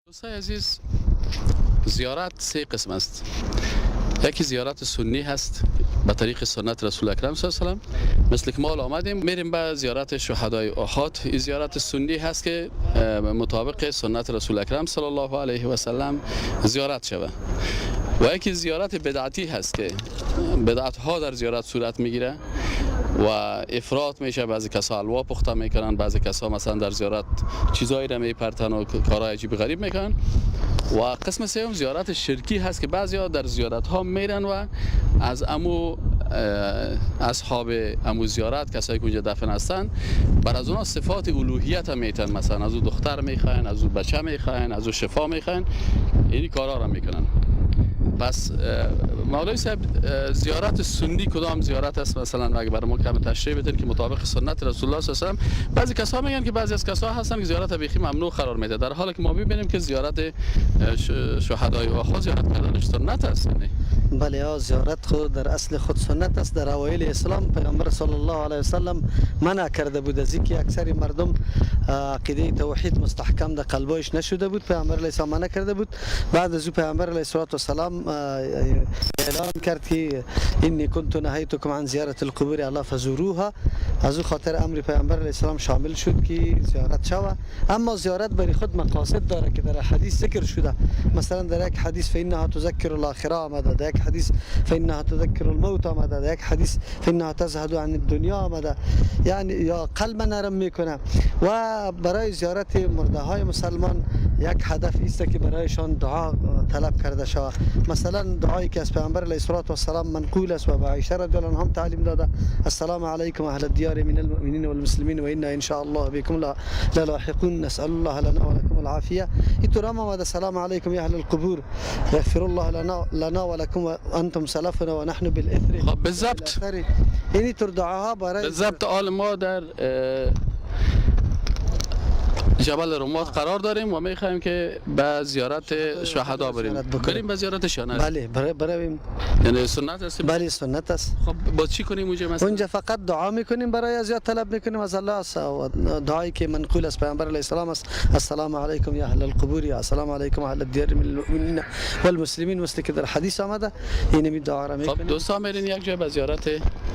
دوستای عزیز، زیارت سه قسم است. یکی زیارت سنی هست به طریق سنت رسول اکرم صلی الله علیه و سلم، مثل که ما آمدیم میریم به زیارت شهدای احد. این زیارت سنی هست که مطابق سنت رسول اکرم صلی الله علیه و سلم زیارت شود. و یکی زیارت بدعتی هست که بدعت ها در زیارت صورت میگیره و افراط میشه. بعضی کسا حلوا پخته میکنن، بعضی کسا مثلا در زیارت چیزایی را میپرتن و کارهای عجیب غریب میکنن. و قسم سوم زیارت شرکی هست که بعضیا در زیارت ها میرن و از اصحاب امو زیارت، کسایی که اونجا دفن هستن، بر از اونها صفات الوهیت هم میتن، مثلا از او دختر میخواین، از او بچه میخواین، از او شفا میخواین، اینی کارا را میکنن. پس مولوی صاحب، زیارت سنی کدام زیارت است؟ مثلا اگه برای ما کم تشریح بدین که مطابق سنت رسول الله صلی الله علیه و سلم. بعضی کسا میگن که بعضی از کسا هستن که زیارت بیخی ممنوع قرار میده، در حالی که ما میبینیم که زیارت شهدای احد زیارت کردنش سنت است. بله، زیارت خود در اصل خود سنت است. در اوایل اسلام پیغمبر صلی الله علیه و سلم منع کرده بود از اینکه اکثر مردم عقیده توحید مستحکم در قلبش نشده بود. پیغمبر علیه السلام منع کرده بود. بعد از او پیغمبر علیه السلام اعلان کرد که انی کنت نهیتکم عن زیارت القبور الا فزوروها. از او خاطر امر پیغمبر علیه السلام شامل شد که زیارت شود. اما زیارت برای خود مقاصد داره که در حدیث ذکر شده. مثلا در یک حدیث فانها تذکر الاخره آمده، در یک حدیث فانها تذکر الموت آمده، در یک حدیث فانها تزهد عن الدنیا آمده، یعنی یا قلب نرم میکنه. و برای زیارت مرده های مسلمان یک هدف است که برایشان دعا طلب کرده شود. مثلا دعایی که از پیامبر علیه السلام منقول است و به عایشه رضی الله عنها تعلیم داده: السلام علیکم اهل الدیار من المؤمنین والمسلمین و انا ان شاء الله بكم لاحقون نسال الله لنا ولكم العافیه. اینطور هم آمده: السلام علیکم یا اهل القبور یغفر الله لنا ولكم وانتم سلفنا ونحن بالاثر. خب بالضبط یعنی طور دعاها برای بالضبط آل ما در جبل رمات قرار داریم و میخوایم که به زیارت شهدا بریم به زیارتشان. بله، برویم. یعنی سنت است. بله، سنت است. خب با چی کنیم اونجا؟ مثلا اونجا فقط دعا میکنیم، برای ازیاد طلب میکنیم از الله. دعایی که منقول از پیامبر علیه السلام است: السلام علیکم یا اهل القبور یا السلام علیکم اهل الدیار من المؤمنین والمسلمین، مثل که در حدیث آمده. این دعا را میکنیم. خب دوستان، میرین یک جای به زیارت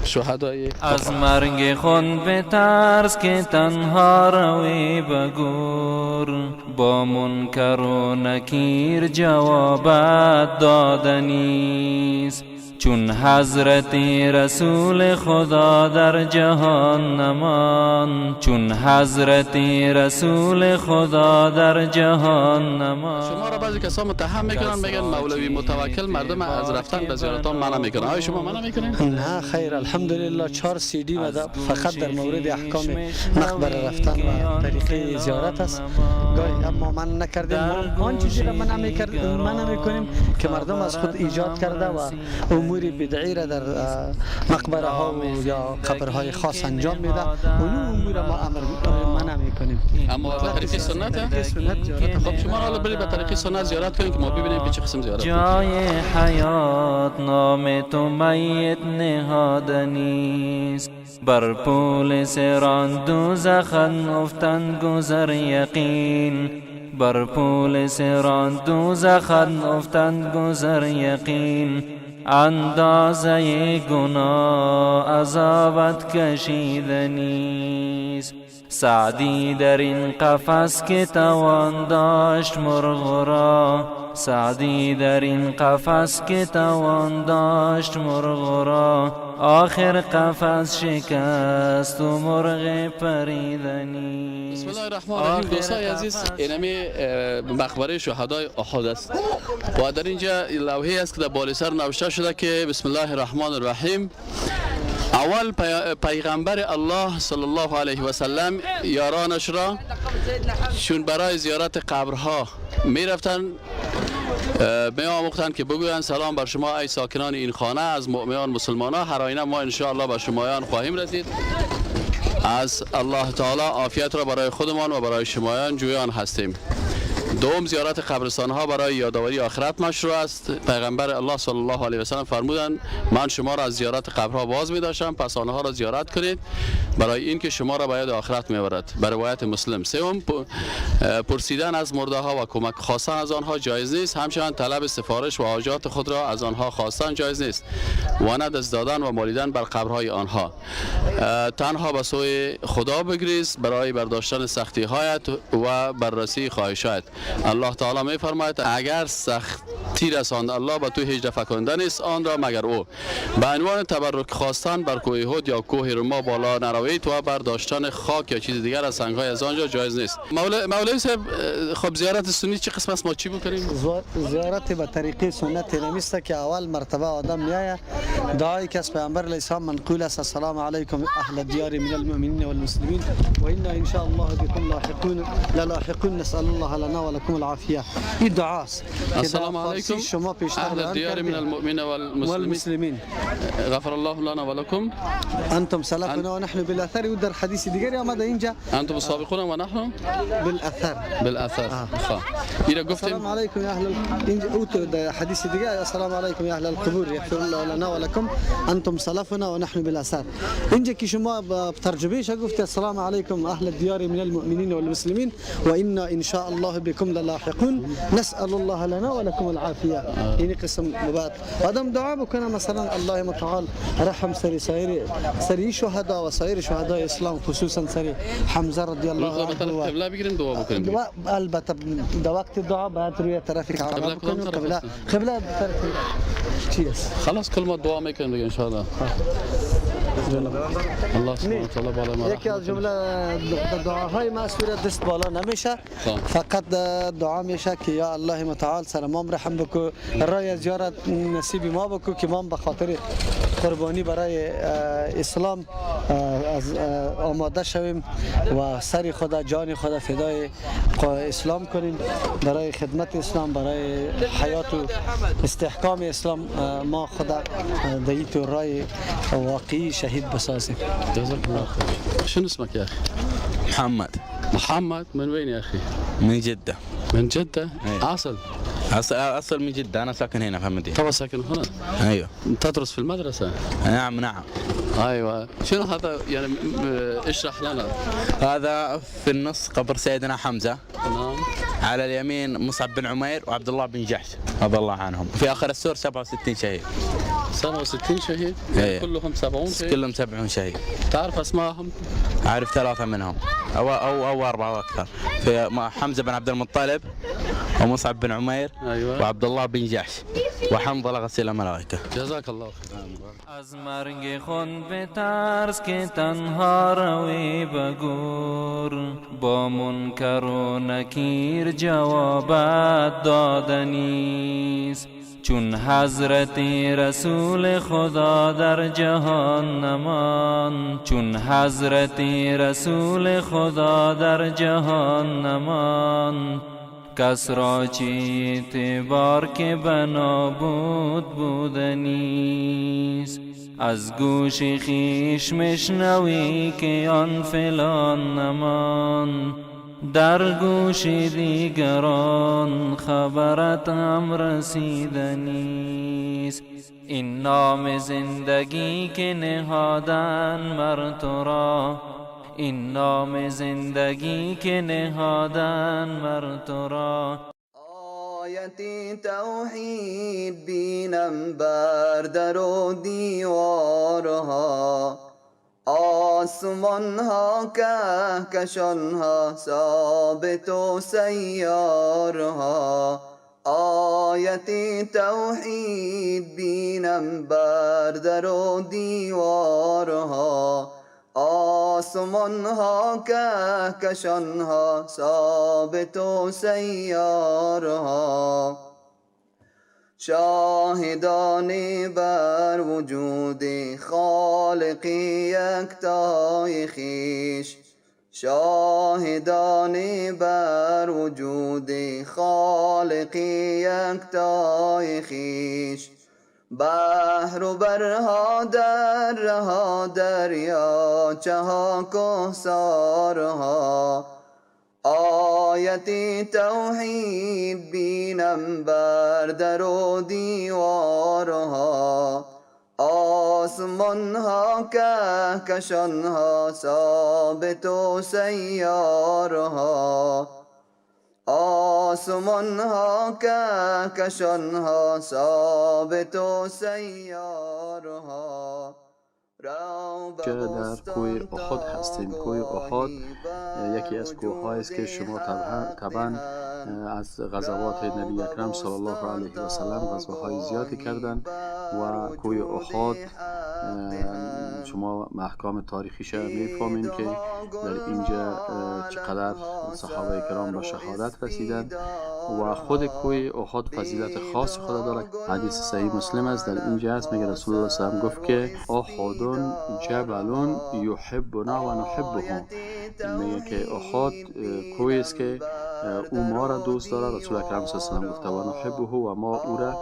شهدای. از مرگ خود بترس که تنها روی بگو، با منکر و نکیر جوابت دادنیست. چون حضرت رسول خدا در جهان نمان، چون حضرت رسول خدا در جهان نمان. شما را بعضی کسا متهم میکنن، میگن مولوی متوکل مردم از رفتن به زیارتان منع میکنه. آیا شما منع میکنین؟ نه خیر، الحمدلله 4 CD فقط در مورد احکام مقبره رفتن و طریقه زیارت است. گاهی اما من نکردیم. آن چیزی را منع میکنیم که مردم از خود ایجاد کرده و امور بدعی را در مقبره ها و یا قبرهای خاص انجام میده. اون امور ما منع میکنیم. اما به طریق سنت زیارت. خب شما حالا برید به طریق سنت زیارت کنید که ما ببینیم چه قسم زیارت. جای حیات نام تو میت نهادنیست، بر پول سران دوزخ افتن گذر یقین، بر پول سران دوزخ افتن گذر یقین. اندازه گناه عذابت کشیدنیست. سعدی در این قفس که توان داشت مرغ را، سعدی در این قفس که توان داشت مرغ را، آخر قفس شکست و مرغ پریدنی. بسم الله الرحمن الرحیم. دوستای عزیز، اینمی مقبره شهدای احد است و در اینجا لوحه است که در بالای سر نوشته شده که بسم الله الرحمن الرحیم. اول پیغمبر الله صلی الله علیه و سلم یارانش را چون برای زیارت قبرها می رفتن می آموختند که بگویند سلام بر شما ای ساکنان این خانه از مؤمنان مسلمانان، هر آینه ما ان شاء الله به شمایان خواهیم رسید. از الله تعالی عافیت را برای خودمان و برای شمایان جویان هستیم. دوم زیارت قبرستان ها برای یادآوری آخرت مشروع است. پیغمبر الله صلی الله علیه و سلم فرمودند من شما را از زیارت قبرها باز می داشتم، پس آنها را زیارت کنید برای اینکه شما را به یاد آخرت می برد. بر روایت مسلم. سوم پرسیدن از مرده ها و کمک خواستن از آنها جایز نیست. همچنین طلب سفارش و حاجات خود را از آنها خواستن جایز نیست و نه دست دادن و مالیدن بر قبرهای آنها. تنها به سوی خدا بگریز برای برداشتن سختی هایت و بررسی خواهشات. الله تعالی می فرماید اگر سختی رساند الله به تو هیچ دفع کننده نیست آن را مگر او. به عنوان تبرک خواستن بر کوه احد یا کوه رما بالا نروید و برداشتن خاک یا چیز دیگر از سنگ های از آنجا جایز نیست. مولوی صاحب خب زیارت سنی چه قسم است؟ ما چی بکنیم؟ زیارت به طریقه سنت نمیسته که اول مرتبه آدم میایه دعای که از پیامبر علیه السلام منقول است السلام علیکم اهل الدیار من المؤمنین والمسلمین و انا ان شاء الله بكم لاحقون نسال الله لنا ولكم العافیه. این دعاست. السلام علیکم شما پیشتر اهل الدیار من المؤمنین والمسلمین غفر الله لنا ولكم انتم سلفنا ونحن بالاثر. و در حدیث دیگری آمده اینجا انتم السابقون و نحن بالاثر. اینا گفتیم السلام علیکم یا اهل اینجا در حدیث دیگه السلام علیکم یا اهل القبور یغفر الله لنا ولكم انتم سلفنا ونحن بالاثر. اینجا که شما ترجمهش گفت السلام علیکم اهل الدیار من المؤمنین والمسلمین و انا ان شاء الله بكم للاحقون نسال الله لنا ولكم العافیه. این قسم بعد آدم دعا بکنه مثلا الله متعال رحم سری شهدا و سایر شهدای اسلام خصوصا سری حمزه رضی الله عنه. قبله بگیریم دعا بکنیم. البته در وقت دعا باید روی طرف کعبه بکنیم. قبله طرف چی است؟ خلاص کل ما دعا میکنیم دیگه ان شاء الله. الله سبحانه و تعالی بالا ما. یکی از جمله دعاهای مسئول دست بالا نمیشه، فقط دعا میشه که یا الله متعال سر ما رحم بکو، رای زیارت نصیب ما بکو که ما به خاطر قربانی برای اسلام از آماده شویم و سر خدا جان خدا فدای اسلام کنیم، برای خدمت اسلام، برای حیات و استحکام اسلام ما خدا در تو رای واقعی شهید بسازیم. جزاك الله خير. شنو اسمك يا اخي؟ محمد من وين يا اخي؟ من جدة. من جدة؟ اصل أصل من جدة، أنا ساكن هنا في المدينة. طبعا ساكن هنا؟ أيوه. تدرس في المدرسة؟ نعم. ايوه. شنو هذا يعني اشرح لنا. هذا في النص قبر سيدنا حمزة. نعم. على اليمين مصعب بن عمير وعبد الله بن جحش رضي الله عنهم. في آخر السور 67 شهيد. 67 شهيد؟ أيه. كلهم 70 شهيد؟ كلهم 70 شهيد. تعرف اسمائهم؟ أعرف 3 منهم أو 4 أو أكثر. في حمزة بن عبد المطلب ومصعب بن عمير. أيوة. وعبد الله بن جحش وحنظلة غسيل الملائكة. جزاك الله خير. از مرگ خود بترس که تنها روی بگور، با منکر و نکیر جوابت دادنیست. چون حضرت رسول خدا در جهان نمان، چون حضرت رسول خدا در جهان نمان، کس را چی اعتبار که بنابود بودنیست. از گوش خیش مشنوی که آن فلان نمان، در گوش دیگران خبرت هم رسیدنیست. این نام زندگی که نهادن مر تو را، این نام زندگی که نهادن مر تو را. آیتی توحید بینم بر در و دیوارها، آسمانها کهکشانها ثابت و سیارها. آیتی توحید بینم بر در و دیوارها، آسمانها کهکشانها ثابت و سیارها. شاهدان بر وجود خالق یکتای خویش، شاهدان بر وجود خالق یکتای خویش. بحر و برها درها دریا چها کوثرها، آیتی توحید بینم بر در و دیوارها، آسمان ها کهکشان ها ثابت و سیارها، آسمان ها کهکشان ها ثابت و سیارها. که در کوه احد هستیم. کوه احد یکی از کوه‌هایی است که شما طبعا از غزوات نبی اکرم صلی الله علیه و سلم غزوه‌های زیادی کردن و کوه احد شما احکام تاریخیش میفهمین که در اینجا چقدر صحابه کرام به شهادت رسیدند و خود کوه احد فضیلت خاص خود دارد. حدیث صحیح مسلم است، در اینجا است میگه رسول الله صلی الله علیه و سلم گفت که احد جبل یحبنا و نحبه. میگه که احد کوهی است که او ما را دوست دارد، رسول اکرم صلی الله علیه و سلم گفته و نحبه و ما او را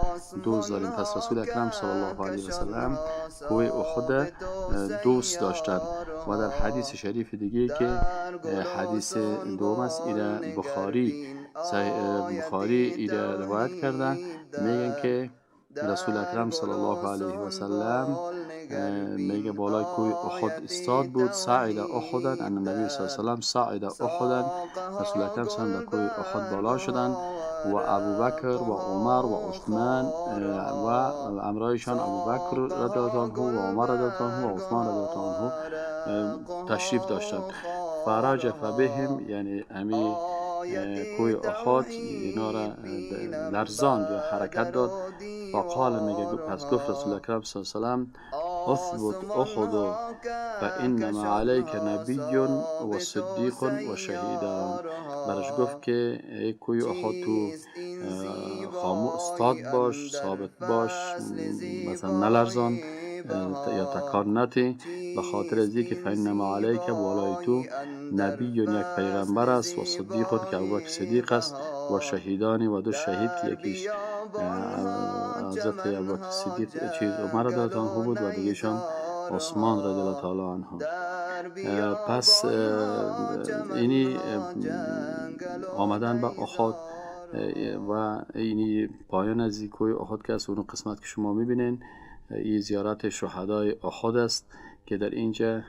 دوست داریم. پس رسول اکرم صلی الله علیه و سلم کوه احد دوست داشتند. و در حدیث شریف دیگه که حدیث دوم است، ایره بخاری ایره روایت کردن، میگن که رسول اکرم صلی الله علیه و سلم میگه بالای کوه احد استاد بود، صعد احدا، ان نبی صلی الله علیه و سلم صعد احدا، رسول اکرم صلی الله علیه و سلم کوه احد بالا شدند و ابوبکر و عمر و عثمان و امرایشان ابوبکر رضی الله عنه و عمر رضی الله عنه و عثمان رضی الله عنه تشریف داشتند. فرجف بهم، یعنی امی کوه احد اینا را لرزاند یا حرکت داد. فقال، میگه پس گفت رسول اکرم صلی الله علیه و سلم اثبت احد فانما علیک نبی و صدیق و شهیدان. برش گفت که ای کوه احد تو خاموش استاد باش، ثابت باش، مثلا نلرزان یا تکان نتی، به خاطر از اینکه فانما علیک بالای تو نبی یک پیغمبر است و صدیق که ابوبکر صدیق است و شهیدانی و دو شهید که یکیش حضرت ابوبکر صدیق عمر رضی الله عنه بود و دیگه‌شان عثمان رضی الله تعالی عنه. پس اینی آمدن به احد و اینی پایان از کوه احد که از اون قسمت که شما میبینین این زیارت شهدای احد است که در اینجا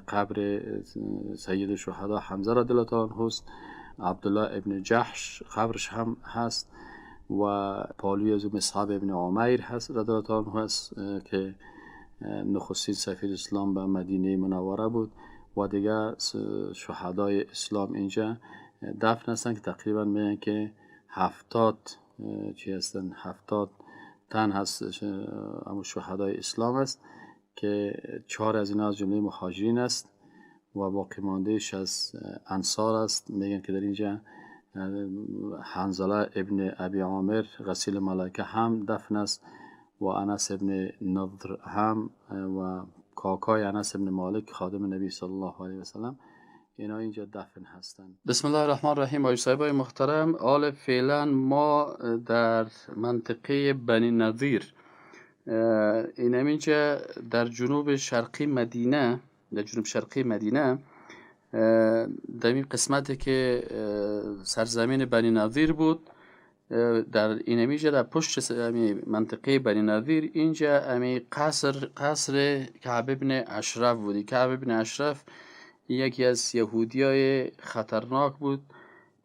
قبر سید الشهدا حمزه رضی الله تعالی عنه است، عبدالله ابن جحش قبرش هم هست و پالوی از مصعب ابن عمیر هست رضی الله تعالی عنه است که نخستین سفیر اسلام به مدینه منوره بود و دیگر شهدای اسلام اینجا دفن هستند که تقریبا میگن که 70 تن هست اما شهدای اسلام است که 4 از اینا از جمله مهاجرین است و باقی ماندهش از انصار است. میگن که در اینجا حنظله ابن ابی عامر غسیل ملائکه هم دفن است و انس ابن نضر هم و کاکای انس ابن مالک خادم نبی صلی الله علیه و سلم اینا اینجا دفن هستند. بسم الله الرحمن الرحیم. آیه صاحبای محترم، حال فعلا ما در منطقه بنی نظیر این اینجا در جنوب شرقی مدینه در این قسمتی که سرزمین بنی نظیر بود، در این اینجا در پشت منطقه بنی نظیر اینجا قصر کعب ابن اشرف بودی. کعب ابن اشرف یکی از یهودیای خطرناک بود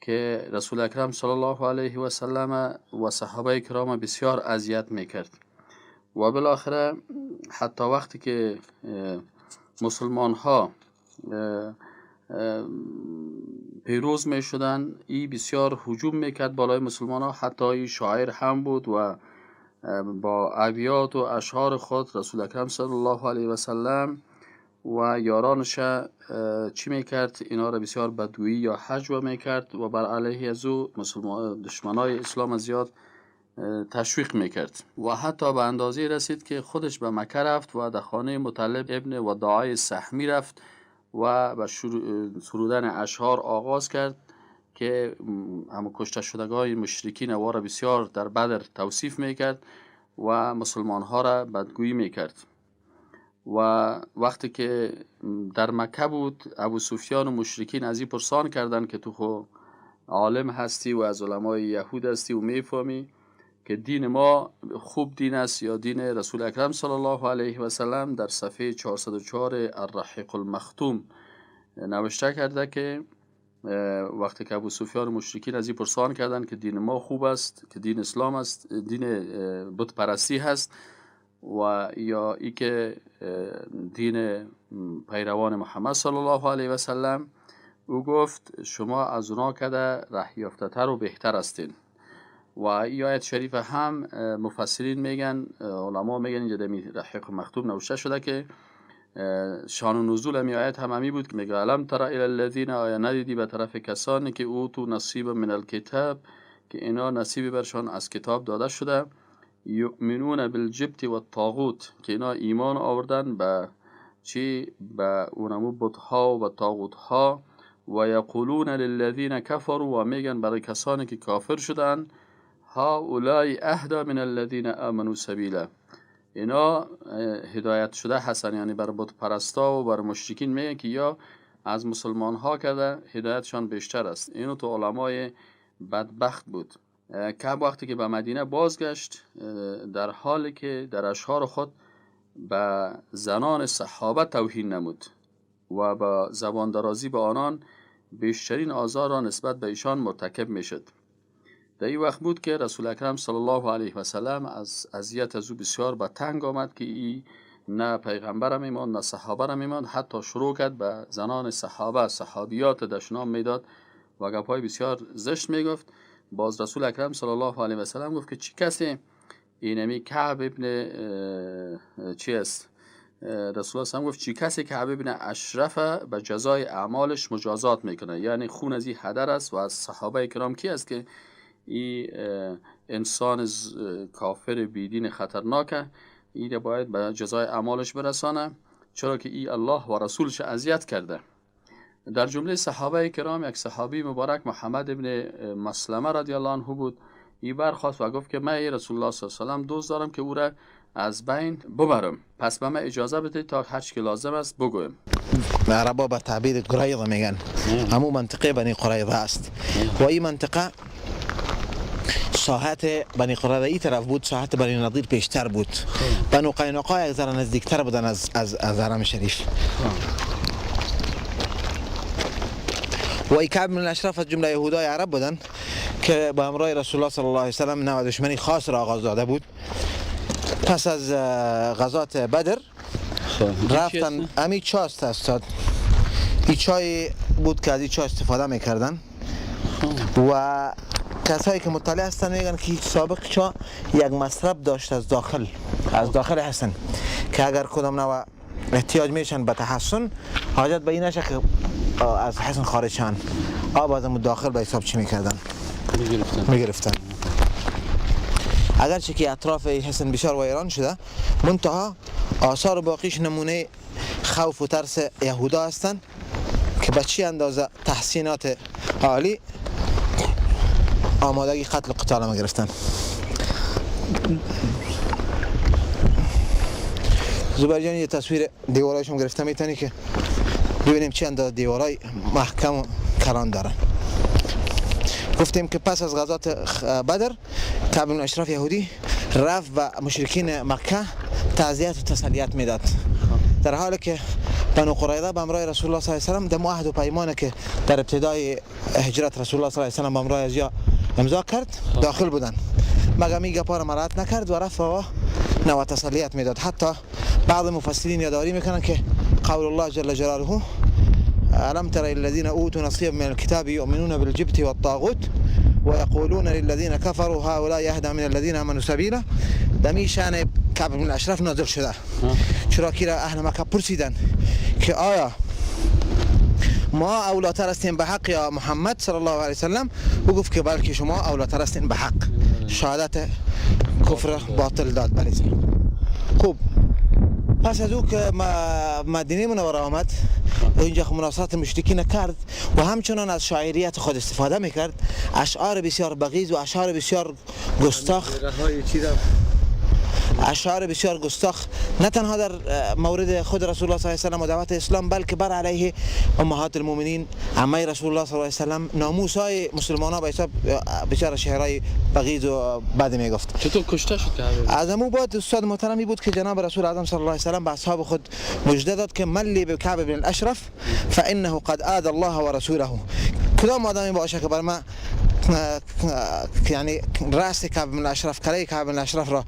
که رسول اکرم صلی الله علیه و سلم و صحابه کرام بسیار اذیت میکرد و بالاخره حتی وقتی که مسلمان ها پیروز می شدن ای بسیار هجوم میکرد بالای مسلمان ها، حتی ای شاعر هم بود و با ابیات و اشعار خود رسول اکرم صلی الله علیه و سلم و یارانش چی میکرد؟ اینا را بسیار بدگویی یا هجو میکرد و بر علیه از او دشمنای اسلام زیاد تشویق میکرد و حتی به اندازه رسید که خودش به مکه رفت و در خانه مطلب ابن وداعی سهمی رفت و به سرودن اشعار آغاز کرد که همه کشته شدگان مشرکین و را بسیار در بدر توصیف میکرد و مسلمان ها را بدگویی میکرد. و وقتی که در مکه بود ابو سفیان و مشرکین از این پرسان کردند که تو عالم هستی و از علمای یهود هستی و میفهمی که دین ما خوب دین است یا دین رسول اکرم صلی الله علیه و سلم، در صفحه 404 الرحیق المختوم نوشته کرده که وقتی که ابو سفیان مشرکین از این پرسان کردن که دین ما خوب است، که دین اسلام است، دین بت پرستی هست و یا ای که دین پیروان محمد صلی الله علیه و سلم، او گفت شما از اونا کده ره یافته‌تر و بهتر هستین. و این آیت شریف هم مفسرین میگن، علما میگن اینجا در رحیق مختوم نوشته شده که شان و نزول می آیت هم همی بود که میگه علم تر الی الذین، آیا ندیدی به طرف کسانی که اوتوا نصیب من الکتاب، که اینا نصیبی برشان از کتاب داده شده، یؤمنون بالجبت و الطاغوت، که اینا ایمان آوردن به چی؟ به اونمو بت‌ها و طاغوت‌ها، و یقولون للذین کفروا، و میگن برای کسانی که کافر شدن، هؤلاء اهدی من الذین آمنوا سبیلا، اینا هدایت شده هستن. یعنی بر بت پرستا و بر مشرکین میگن که یا از مسلمان ها کرده هدایتشان بیشتر است. اینو تو علمای بدبخت بود. کعب وقتی که به مدینه بازگشت، در حالی که در اشعار خود به زنان صحابه توهین نمود و با زبان درازی به آنان بیشترین آزار را نسبت به ایشان مرتکب میشد. در این وقت بود که رسول اکرم صلی الله علیه و سلم از اذیت از او بسیار به تنگ آمد که ای نه پیغمبر میمان نه صحابه میمان، حتی شروع کرد به زنان صحابه، صحابیات دشنام میداد و گپ‌های بسیار زشت میگفت. باز رسول اکرم صلی الله علیه و سلم گفت که چی کسی اینمی کعب ابن چی است؟ رسول الله هم گفت چی کسی کعب ابن اشرف به جزای اعمالش مجازات میکنه، یعنی خون از این هدر است. و از صحابه کرام کی است که این انسان کافر بیدین خطرناکه، این باید به جزای اعمالش برسانه، چرا که این الله و رسولش اذیت کرده. در جمله صحابه کرام یک صحابی مبارک محمد ابن مسلمه رضی الله عنه بود. این برخواست و گفت که من رسول الله صلی الله علیه و سلم دوست دارم که او را از بین ببرم، پس به من اجازه بدید تا هر چی که لازم است بگویم. عربا به تعبیر قریظه میگن، همون منطقه بنی قریظه است و این منطقه ساحت بنی قریظه ای طرف بود، ساحت بنی نضیر پیشتر بود. بنو قینقاع یک ذره نزدیکتر بودن از حرم شریف. و ای کعب بن الاشرف از جمله یهودای عرب بودن که با همراه رسول الله صلی الله علیه و سلم نوع دشمنی خاص را آغاز داده بود. پس از غزات بدر رفتن، امی چاست استاد، این چای بود که از این چای استفاده میکردن و کسایی که مطلع هستن میگن که سابق چا یک مصرف داشت از داخل هستن که اگر کدام نوع احتیاج میشن به تحسن، حاجت به این نشه که از حسن خارج شن، آب از داخل به حساب چی میکردن؟ میگرفتن. اگرچه که اطراف حسن بشار و ایران شده، منتها آثار باقیش نمونه خوف و ترس یهودا هستن که به چی اندازه تحسینات عالی آمادگی قتل و قتال ما گرفتن. زبیر جان یه تصویر دیوارایشون گرفته میتونی که ببینیم چی اندازه دیوارای محکم و کران دارن. گفتیم که پس از غزات بدر کعب بن اشرف یهودی رفت و مشرکین مکه تعزیت و تسلیت میداد، در حالی که بنو قریظه به همراه رسول الله صلی الله علیه و سلم در معاهد و پیمانی که در ابتدای هجرت رسول الله صلی الله علیه و سلم به همراه ازیا امضا کرد داخل بودن، مگر می گپا را مراعات نکرد و رفت و نوع تسلیت میداد. حتی بعض مفسرین یادآوری میکنن که قول الله جل جلاله ألم تر الذين أوتوا نصيبا من الكتاب يؤمنون بالجبت والطاغوت ويقولون للذين كفروا هؤلاء يهدى من الذين آمنوا سبيلا، دمی شأن کعب بن الاشرف نازل شده، چرا که اهل مکه پرسیدن که آیا ما اولاتر هستیم به حق یا محمد صلی الله علیه وسلم؟ او گفت که بلکه شما اولاتر هستین به حق، شهادت کفر باطل داد برای. خوب، پس از او که مدینه منوره آمد اینجا مناصرت مشرکین کرد و همچنان از شاعریت خود استفاده میکرد، اشعار بسیار بغیض و اشعار بسیار گستاخ اشعار بسیار گستاخ نه تنها در مورد خود رسول الله صلی الله علیه و دعوت اسلام، بلکه بر علیه امهات المؤمنین عمه رسول الله صلی الله علیه و ناموس های مسلمان ها به حساب بسیار شعرهای بغیض و بد میگفت. چطور کشته شد که از امو بعد استاد محترمی بود که جناب رسول اعظم صلی الله علیه و به اصحاب خود مژده داد که ملی به کعب بن الاشرف فانه قد آذى الله و رسوله. کدام آدمی باشه که بر ما یعنی راست کعب بن الاشرف، قلعه کعب بن الاشرف را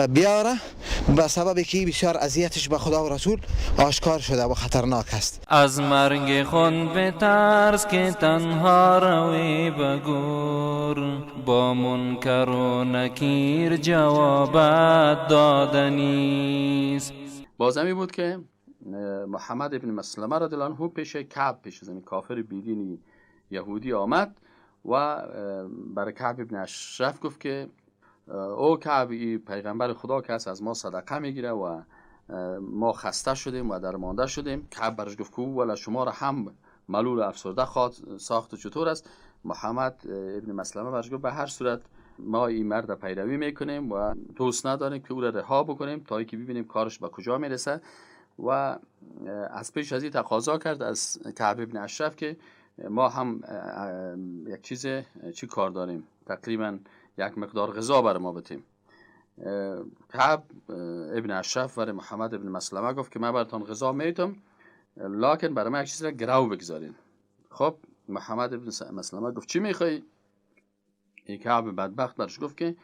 بیاره، به سبب که بسیار اذیتش به خدا و رسول آشکار شده و خطرناک است. از مرگ خون بترس که تنها روی بگور، با منکر و نکیر جوابت دادنیست. بازمی بود که محمد ابن مسلمه رضی الله عنه پیش کعب، پیش زمین کافر بیدینی یهودی آمد و برای کعب ابن اشرف گفت که او کعب، پیغمبر خدا که از ما صدقه میگیره و ما خسته شدیم و درمانده شدیم. کعب برش گفت که ولی شما را هم ملول و افسرده خواهد ساخت. چطور است؟ محمد ابن مسلمه برش گفت به هر صورت ما این مرد پیروی میکنیم و دوست نداریم که او را رها بکنیم تا اینکه ببینیم کارش به کجا میرسه. و از پیش از این تقاضا کرد از کعب ابن اشرف که ما هم یک چی کار داریم، تقریبا یک مقدار غذا برای ما بتیم. کعب ابن اشرف برای محمد ابن مسلمه گفت که من براتون غذا میتم، لکن برای من یک چیز را گرو بگذارین. خب محمد ابن مسلمه گفت چی میخوای؟ این کعب بدبخت برش گفت که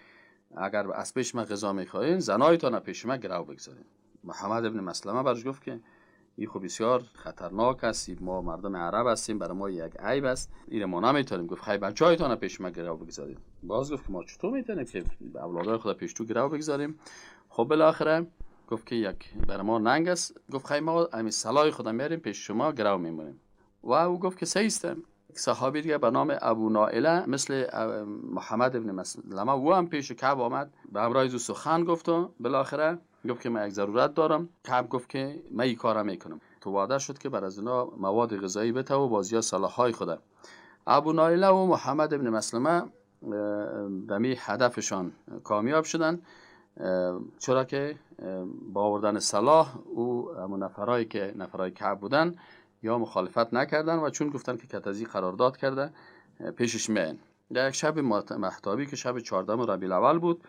اگر از پیش من غذا میخواین زنایتان پیش من گرو بگذارین. محمد ابن مسلمه برش گفت که این خب بسیار خطرناک است، ما مردم عرب هستیم، برای ما یک عیب است، این ما نمیتونیم. گفت خیلی بچه‌هایتان پیش ما گرو بگذارید. باز گفت که ما چطور میتونیم که اولادای خدا پیش تو گرو بگذاریم؟ خب بالاخره گفت که یک برای ما ننگ است. گفت خیلی ما همین صلاح خدا میاریم پیش شما گرو میمونیم. و او گفت که صحیح است. صحابی دیگه به نام ابو نائله مثل محمد ابن مسلمه او هم پیش کعب آمد، به همراه او سخن گفت و بالاخره گفت که من یک ضرورت دارم. کعب گفت که من این کارا میکنم. تو وعده شد که بر از اینا مواد غذایی بده و بازیا صلاحای خدا. ابو نائله و محمد ابن مسلمه دمی هدفشان کامیاب شدن، چرا که با آوردن صلاح او همون نفرای کعب بودن یا مخالفت نکردن و چون گفتن که کتازی قرارداد کرده پیشش میان. در یک شب مهتابی که شب 14 ربیع الاول بود،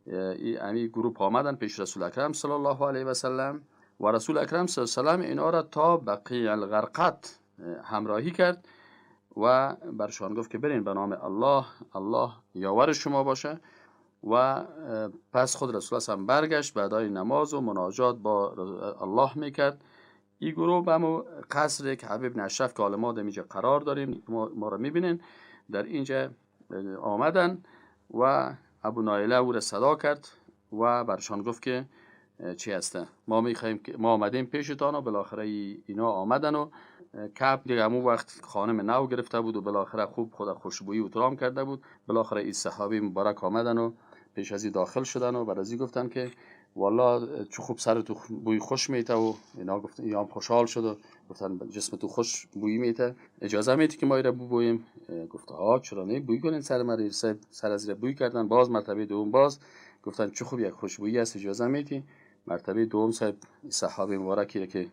این گروه آمدن پیش رسول اکرم صلی الله علیه و سلم و رسول اکرم صلی الله علیه و سلم اینا را تا بقیع الغرقد همراهی کرد و برشان گفت که برین به نام الله، الله یاور شما باشه. و پس خود رسول الله هم برگشت بعدای نماز و مناجات با الله میکرد. این گروه به همون قصر کعب ابن اشرف که ما در اینجا قرار داریم ما را میبینین، در اینجا آمدن و ابو نائله او را صدا کرد و برشان گفت که چی هسته؟ ما میخوایم که ما آمدیم پیشتان و بالاخره اینا آمدن و کعب دیگه همون وقت خانم نو گرفته بود و بالاخره خوب خود خوشبویی و احترام کرده بود. بالاخره این صحابی مبارک آمدن و پیش از این داخل شدن و برازی گفتن که والله چه خوب سر تو بوی خوش میته و اینا گفتن ایام خوشحال شد و گفتن جسم تو خوش بوی میته، اجازه میدی که ما ایرا بویم؟ گفت ها چرا نه، بوی کنین سر من. سر از بوی کردن. باز مرتبه دوم باز گفتن چه خوب یک خوشبویی است، اجازه میدی؟ مرتبه دوم صحابه مبارکی که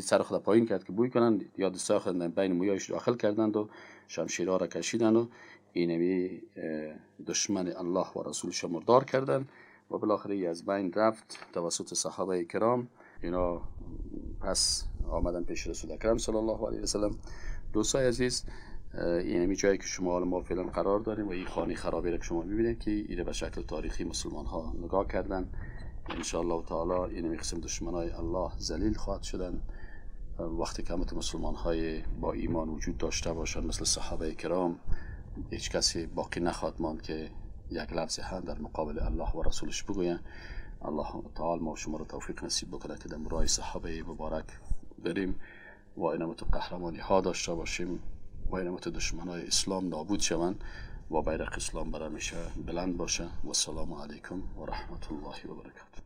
سر خود پایین کرد که بوی کنن، یا دستا خود بین مویایش داخل کردند و شمشیرها را کشیدن و اینمی دشمن الله و رسولش مردار کردن و بالاخره از بین رفت توسط صحابه کرام. اینا پس آمدن پیش رسول اکرم صلی الله علیه و سلم. دوستای عزیز، اینمی جایی که شما ما فعلا قرار داریم و این خانه خرابی را که شما میبینید که اینه به شکل تاریخی مسلمان ها نگاه کردن. ان شاء الله تعالی اینمی قسم دشمنای الله ذلیل خواهد شدن وقتی که همت مسلمان های با ایمان وجود داشته باشند مثل صحابه کرام. هیچ کسی باقی نخواهد ماند که یک لفظ هم در مقابل الله و رسولش بگوید. الله تعالی ما شما را توفیق نصیب بکنه که در راه صحابه مبارک بریم و اینمت قهرمانی ها داشته باشیم و اینمت دشمنای اسلام نابود شوند و بیرق اسلام برهمیشه بلند باشه. و السلام علیکم و رحمت الله و برکاته.